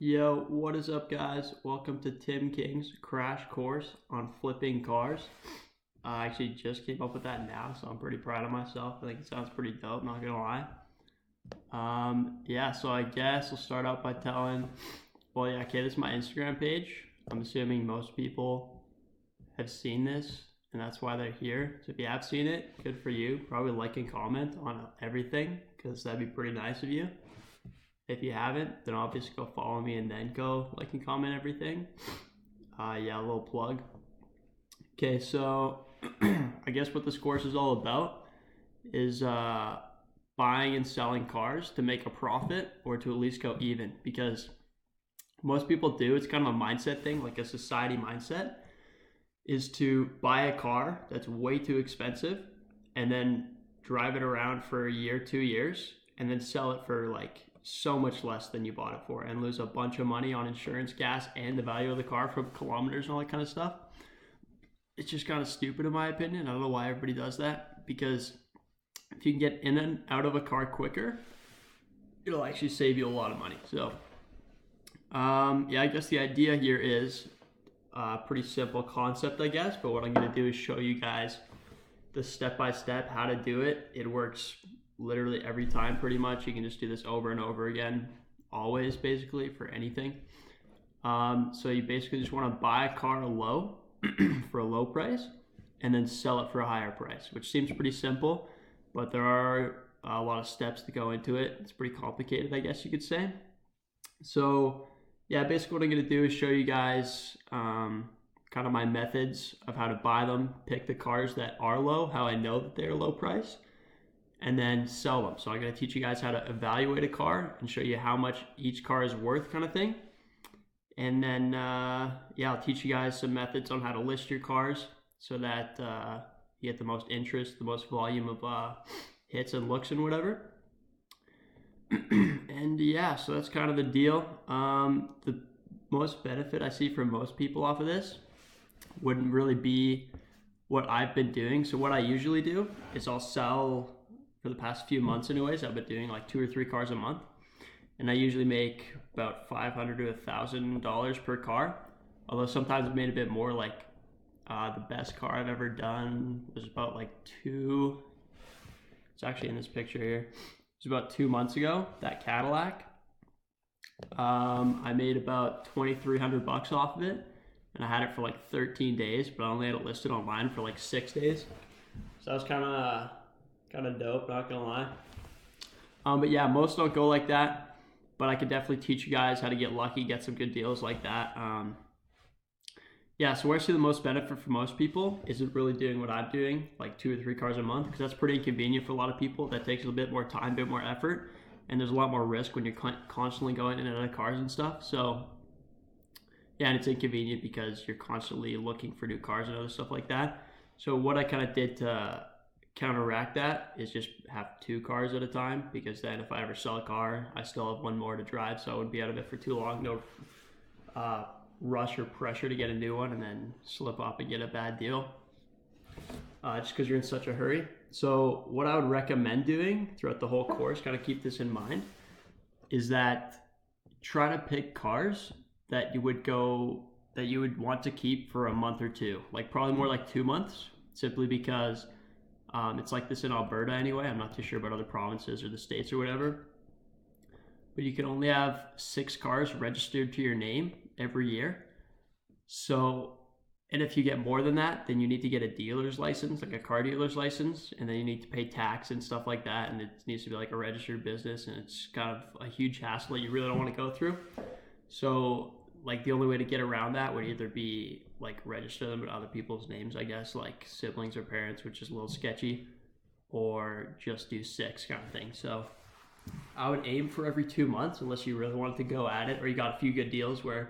Yo, what is up, guys? Welcome to Tim King's crash course on flipping cars. I actually just came up with that now, so I'm pretty proud of myself. I think it sounds pretty dope, not gonna lie. So I guess I'll start out by telling, this is my Instagram page. I'm assuming most people have seen this, and that's why they're here. So if you have seen it, good for you. Probably like and comment on everything, because that'd be pretty nice of you. If you haven't, then obviously go follow me and then go like and comment everything. A little plug. Okay, so I guess what this course is all about is buying and selling cars to make a profit or to at least go even, because most people do, it's kind of a mindset thing, like a society mindset, is to buy a car that's way too expensive and then drive it around for a year, 2 years, and then sell it for like so much less than you bought it for and lose a bunch of money on insurance, gas, and the value of the car from kilometers and all that kind of stuff. It's just kind of stupid in my opinion. I don't know why everybody does that, because if you can get in and out of a car quicker, it'll actually save you a lot of money. So I guess the idea here is a pretty simple concept, I guess, but what I'm going to do is show you guys the step-by-step how to do it. It works literally every time pretty much. You can just do this over and over again, always, basically, for anything. So you basically just want to buy a car low for a low price and then sell it for a higher price, which seems pretty simple, but there are a lot of steps to go into it. It's pretty complicated, I guess you could say. So basically what I'm going to do is show you guys kind of my methods of how to buy them, pick the cars that are low, how I know that they're low price, and then sell them. So I'm going to teach you guys how to evaluate a car and show you how much each car is worth, kind of thing. And then I'll teach you guys some methods on how to list your cars so that you get the most interest, the most volume of hits and looks and whatever. And so that's kind of the deal. The most benefit I see from most people off of this wouldn't really be what I've been doing. So what I usually do is I'll sell, for the past few months anyways, I've been doing like 2 or 3 cars a month, and I usually make about $500 to $1,000 per car, although sometimes I've made a bit more. Like the best car I've ever done was about it's actually in this picture here, it was about 2 months ago, that Cadillac. I made about $2,300 off of it, and I had it for like 13 days, but I only had it listed online for like 6 days, so that was kind of dope, not gonna lie. But most don't go like that, but I could definitely teach you guys how to get lucky, get some good deals like that. So where I see the most benefit for most people isn't really doing what I'm doing, like 2 or 3 cars a month, because that's pretty inconvenient for a lot of people. That takes a bit more time, a bit more effort, and there's a lot more risk when you're constantly going in and out of cars and stuff. So and it's inconvenient because you're constantly looking for new cars and other stuff like that. So what I kind of did to counteract that is just have 2 cars at a time, because then if I ever sell a car, I still have 1 more to drive, so I wouldn't be out of it for too long. No rush or pressure to get a new one and then slip up and get a bad deal just because you're in such a hurry. So what I would recommend doing throughout the whole course, kind of keep this in mind, is that try to pick cars that you would want to keep for a month or 2, like probably more like 2 months, simply because it's like this in Alberta anyway. I'm not too sure about other provinces or the states or whatever, but you can only have 6 cars registered to your name every year. So, and if you get more than that, then you need to get a dealer's license, like a car dealer's license, and then you need to pay tax and stuff like that, and it needs to be like a registered business, and it's kind of a huge hassle that you really don't want to go through. So like the only way to get around that would either be like register them in other people's names, I guess, like siblings or parents, which is a little sketchy, or just do 6 kind of thing. So I would aim for every 2 months, unless you really wanted to go at it, or you got a few good deals where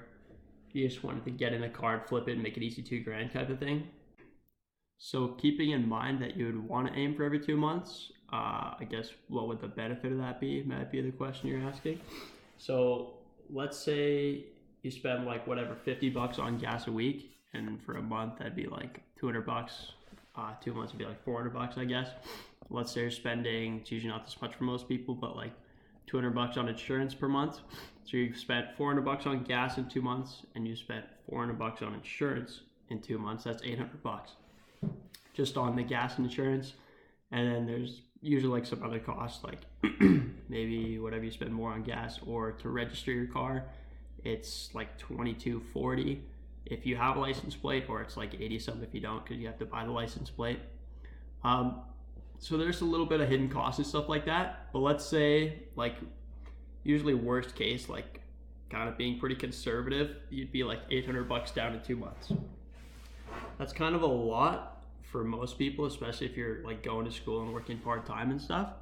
you just wanted to get in a car and flip it and make it easy, $2,000 type of thing. So keeping in mind that you would want to aim for every 2 months, I guess what would the benefit of that be, might be the question you're asking. So let's say you spend like whatever, $50 on gas a week, and for a month that'd be like $200. 2 months would be like $400, I guess. Let's say you're spending, it's usually not this much for most people, but like $200 on insurance per month. So you've spent $400 on gas in 2 months, and you spent $400 on insurance in 2 months. That's $800 just on the gas and insurance. And then there's usually like some other costs, like maybe whatever you spend more on gas, or to register your car, it's like $22.40 if you have a license plate, or it's like 80 something if you don't, because you have to buy the license plate. So there's a little bit of hidden costs and stuff like that. But let's say, like, usually worst case, like kind of being pretty conservative, you'd be like $800 down in 2 months. That's kind of a lot for most people, especially if you're like going to school and working part-time and stuff.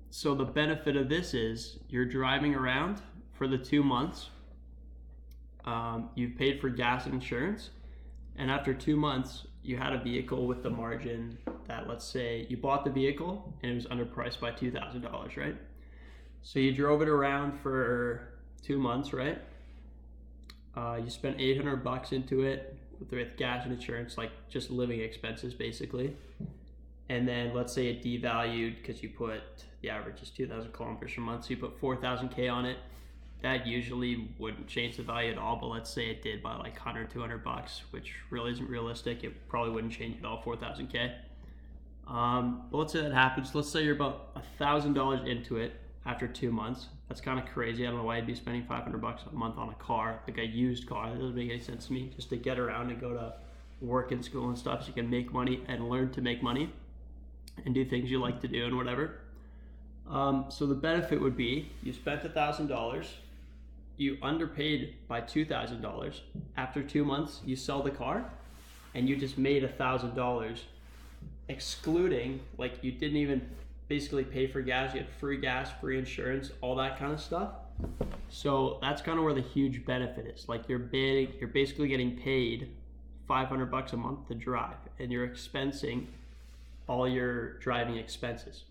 So the benefit of this is you're driving around for the 2 months. You've paid for gas and insurance, and after 2 months you had a vehicle with the margin that, let's say you bought the vehicle and it was underpriced by $2,000, right? So you drove it around for 2 months, right? You spent $800 into it with gas and insurance, like just living expenses basically. And then let's say it devalued because you put, the average is 2,000 kilometers per month, so you put 4,000 K on it. That usually wouldn't change the value at all, but let's say it did by like 100, $200, which really isn't realistic. It probably wouldn't change at all, 4,000 K. But let's say that happens. Let's say you're about $1,000 into it after 2 months. That's kind of crazy. I don't know why I'd be spending $500 a month on a car, like a used car. That doesn't make any sense to me. Just to get around and go to work and school and stuff, so you can make money and learn to make money and do things you like to do and whatever. So the benefit would be you spent $1,000, you underpaid by $2,000. After 2 months, you sell the car, and you just made $1,000, excluding, like, you didn't even basically pay for gas. You had free gas, free insurance, all that kind of stuff. So that's kind of where the huge benefit is. Like, you're basically getting paid $500 a month to drive, and you're expensing all your driving expenses.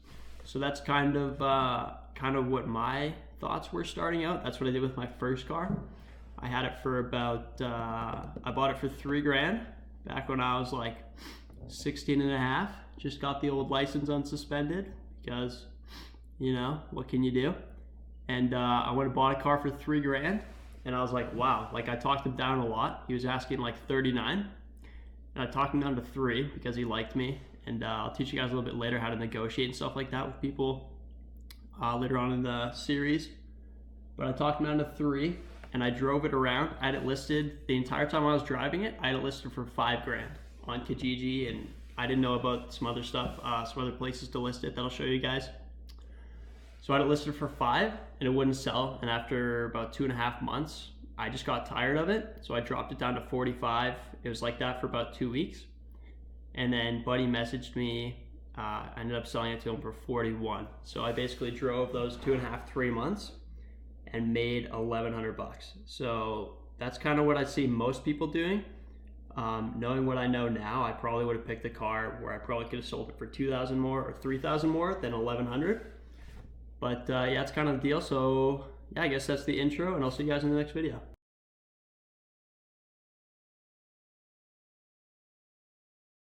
So that's kind of what my thoughts were starting out. That's what I did with my first car. I had it for about, I bought it for $3,000 back when I was like 16 and a half. Just got the old license unsuspended because, you know, what can you do? And I went and bought a car for $3,000, and I was like, wow. Like, I talked him down a lot. He was asking like 39, and I talked him down to 3 because he liked me. And I'll teach you guys a little bit later how to negotiate and stuff like that with people later on in the series. But I talked him down to 3, and I drove it around. I had it listed the entire time I was driving it. I had it listed for $5,000 on Kijiji, and I didn't know about some other stuff, some other places to list it that I'll show you guys. So I had it listed for $5,000, and it wouldn't sell. And after about 2.5 months, I just got tired of it, so I dropped it down to $45,000. It was like that for about 2 weeks. And then buddy messaged me, I ended up selling it to him for $41,000. So I basically drove those 2.5, 3 months and made $1,100. So that's kind of what I see most people doing. Knowing what I know now, I probably would have picked a car where I probably could have sold it for $2,000 more or $3,000 more than $1,100. But yeah, it's kind of the deal. So yeah, I guess that's the intro, and I'll see you guys in the next video.